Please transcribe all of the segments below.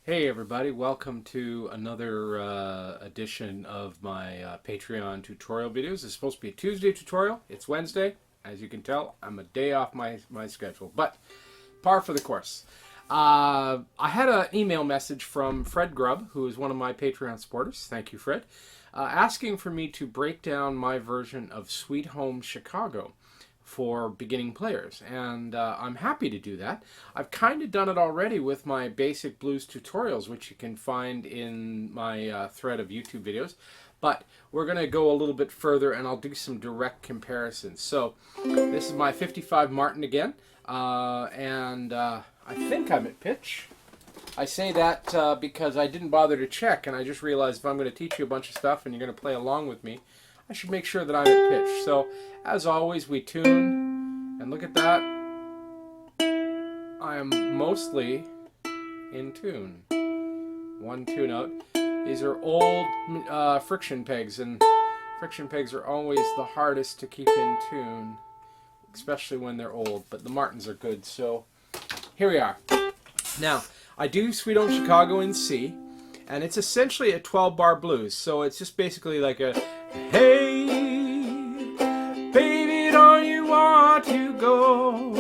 Hey everybody, welcome to another edition of my Patreon tutorial videos. It's supposed to be a Tuesday tutorial. It's Wednesday. As you can tell, I'm a day off my schedule, but par for the course. I had an email message from Fred Grubb, who is one of my Patreon supporters. Thank you, Fred. Asking for me to break down my version of Sweet Home Chicago for beginning players, and I'm happy to do that. I've kind of done it already with my basic blues tutorials, which you can find in my thread of YouTube videos, but we're going to go a little bit further and I'll do some direct comparisons. So this is my 55 Martin again, and I think I'm at pitch. I say that because I didn't bother to check, and I just realized if I'm going to teach you a bunch of stuff and you're going to play along with me, I should make sure that I'm at pitch. So, as always, we tune, and look at that. I am mostly in tune. One tune out. These are old friction pegs, and friction pegs are always the hardest to keep in tune, especially when they're old, but the Martins are good. So, here we are. Now, I do Sweet Home Chicago in C, and it's essentially a 12-bar blues, so it's just basically like a hey, baby, don't you want to go?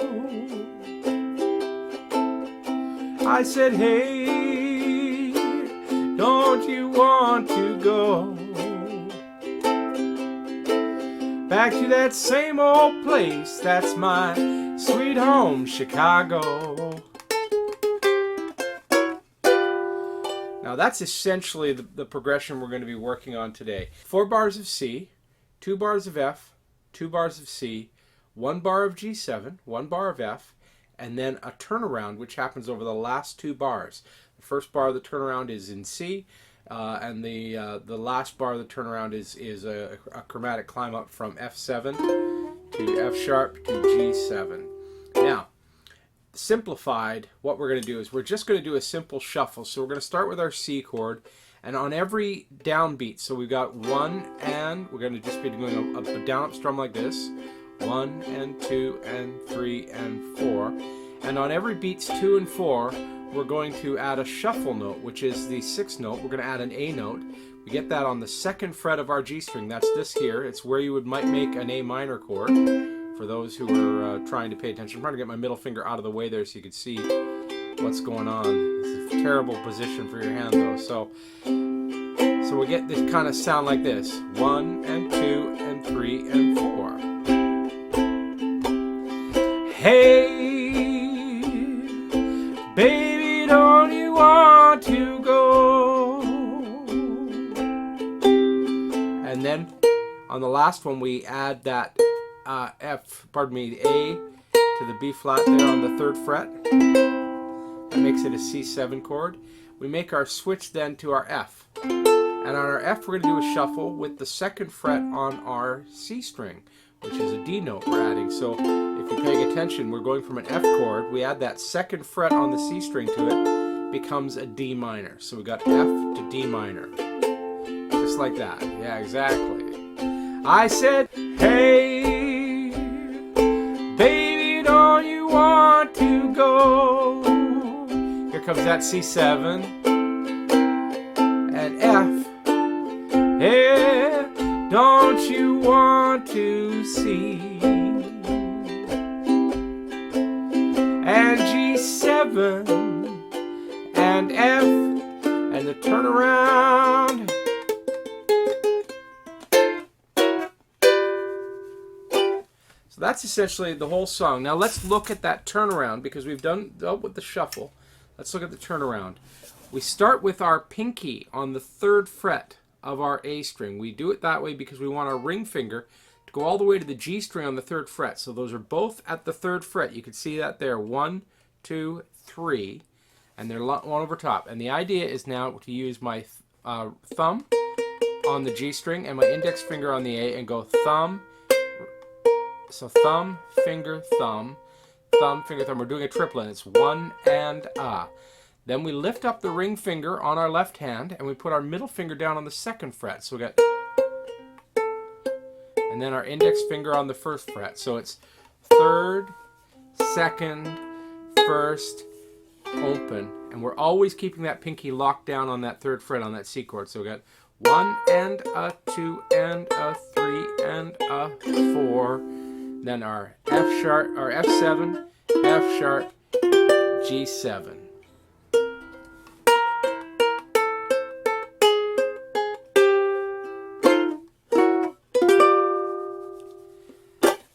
I said, hey, don't you want to go? Back to that same old place, that's my sweet home, Chicago. Now that's essentially the progression we're going to be working on today. 4 bars of C, 2 bars of F, 2 bars of C, 1 bar of G7, 1 bar of F, and then a turnaround which happens over the last 2 bars. The first bar of the turnaround is in C, and the last bar of the turnaround is a chromatic climb up from F7 to F sharp to G7. Now, simplified, what we're going to do is we're just going to do a simple shuffle. So we're going to start with our C chord, and on every downbeat, so we've got 1 and we're going to just be doing a down up strum like this, 1 and 2 and 3 and 4, and on every beats 2 and 4 we're going to add a shuffle note, which is the 6th note. We're going to add an A note. We get that on the 2nd fret of our G string. That's this here. It's where you might make an A minor chord. For those who are trying to pay attention, I'm trying to get my middle finger out of the way there so you can see what's going on. It's a terrible position for your hand though. So we get this kind of sound like this. 1 and 2 and 3 and 4. Hey, baby, don't you want to go? And then on the last one we add that the A to the B flat there on the 3rd fret. That makes it a C7 chord. We make our switch then to our F. And on our F we're going to do a shuffle with the 2nd fret on our C string, which is a D note we're adding. So if you're paying attention, we're going from an F chord, we add that 2nd fret on the C string to it, becomes a D minor. So we got F to D minor. Just like that. Yeah, exactly. I said, hey, baby, don't you want to go? Here comes that C7 and F. Hey, don't you want to see? And G7 and F and the turnaround. So that's essentially the whole song. Now let's look at that turnaround because we've dealt with the shuffle. Let's look at the turnaround. We start with our pinky on the 3rd fret of our A string. We do it that way because we want our ring finger to go all the way to the G string on the 3rd fret. So those are both at the 3rd fret. You can see that there. 1, 2, 3. And they're one over top. And the idea is now to use my thumb on the G string and my index finger on the A and go thumb. So thumb, finger, thumb, thumb, finger, thumb. We're doing a triplet. It's 1 and ah. Then we lift up the ring finger on our left hand and we put our middle finger down on the 2nd fret. So we got, and then our index finger on the 1st fret. So it's 3rd, 2nd, 1st, open, and we're always keeping that pinky locked down on that 3rd fret on that C chord. So we got 1 and a 2 and a 3 and a 4. Then our F sharp, our F7, F sharp, G7.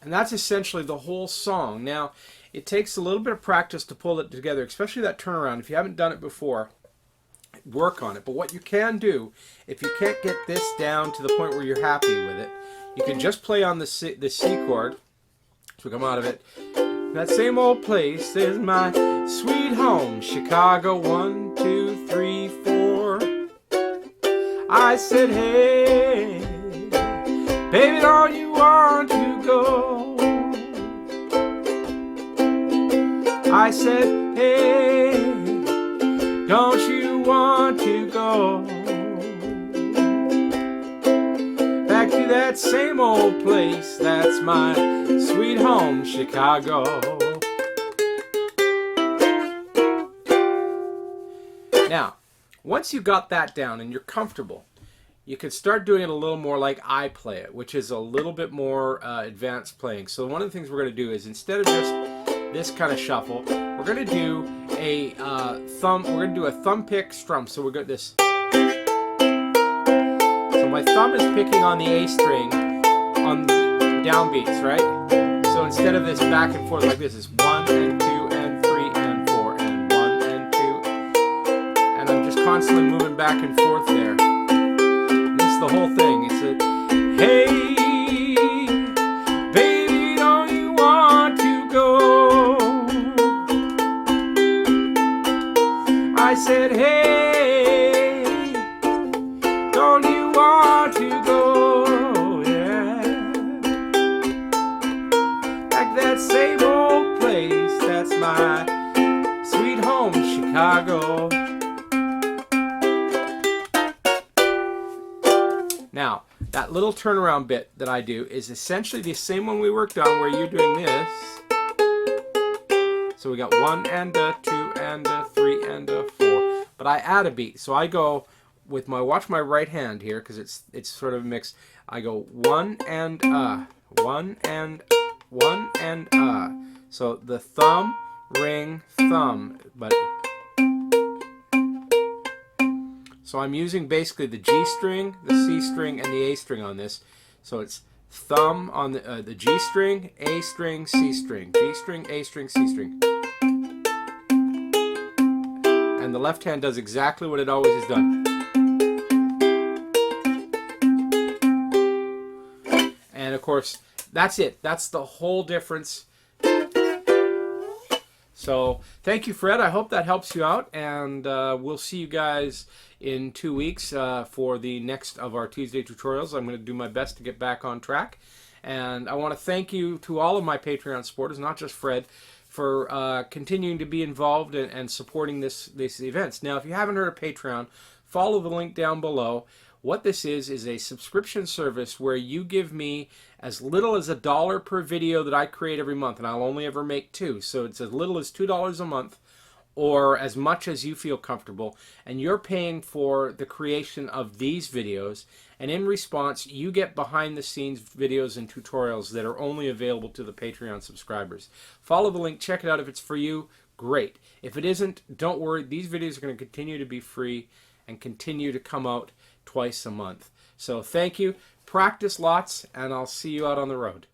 And that's essentially the whole song. Now, it takes a little bit of practice to pull it together, especially that turnaround. If you haven't done it before, work on it. But what you can do, if you can't get this down to the point where you're happy with it, you can just play on the C chord. So we come out of it. That same old place is my sweet home, Chicago, 1, 2, 3, 4. I said, hey, baby, don't you want to go? I said, hey, don't you want to go back to that same old place? That's my sweet home, Chicago. Now, once you got that down and you're comfortable, you can start doing it a little more like I play it, which is a little bit more advanced playing. So one of the things we're going to do is, instead of just this kind of shuffle, we're going to do a thumb pick strum. So we're going to this. So my thumb is picking on the A string on the downbeats, right? So instead of this back and forth like this, it's 1 and 2 and 3 and 4 and 1 and 2, and I'm just constantly moving back and forth there. The whole thing. It's a, hey, baby, don't you want to go? I said, hey, don't you want to go? Yeah, like that same old place. That's my sweet home, Chicago. Now, that little turnaround bit that I do is essentially the same one we worked on, where you're doing this. So we got 1 and a 2 and a 3 and a 4. But I add a beat. So I go with my, watch my right hand here, because it's sort of mixed. I go 1 and 1 and 1 and So the thumb, ring, thumb, but so I'm using basically the G string, the C string, and the A string on this. So it's thumb on the G string, A string, C string, G string, A string, C string. And the left hand does exactly what it always has done. And of course, that's it. That's the whole difference. So thank you, Fred. I hope that helps you out, and we'll see you guys in 2 weeks for the next of our Tuesday tutorials. I'm going to do my best to get back on track, and I want to thank you to all of my Patreon supporters, not just Fred, for continuing to be involved and supporting these events. Now, if you haven't heard of Patreon, follow the link down below. What this is a subscription service where you give me as little as $1 per video that I create every month, and I'll only ever make 2. So it's as little as $2 a month, or as much as you feel comfortable, and you're paying for the creation of these videos, and in response you get behind the scenes videos and tutorials that are only available to the Patreon subscribers. Follow the link, check it out. If it's for you, great. If it isn't, don't worry. These videos are going to continue to be free and continue to come out twice a month. So thank you, practice lots, and I'll see you out on the road.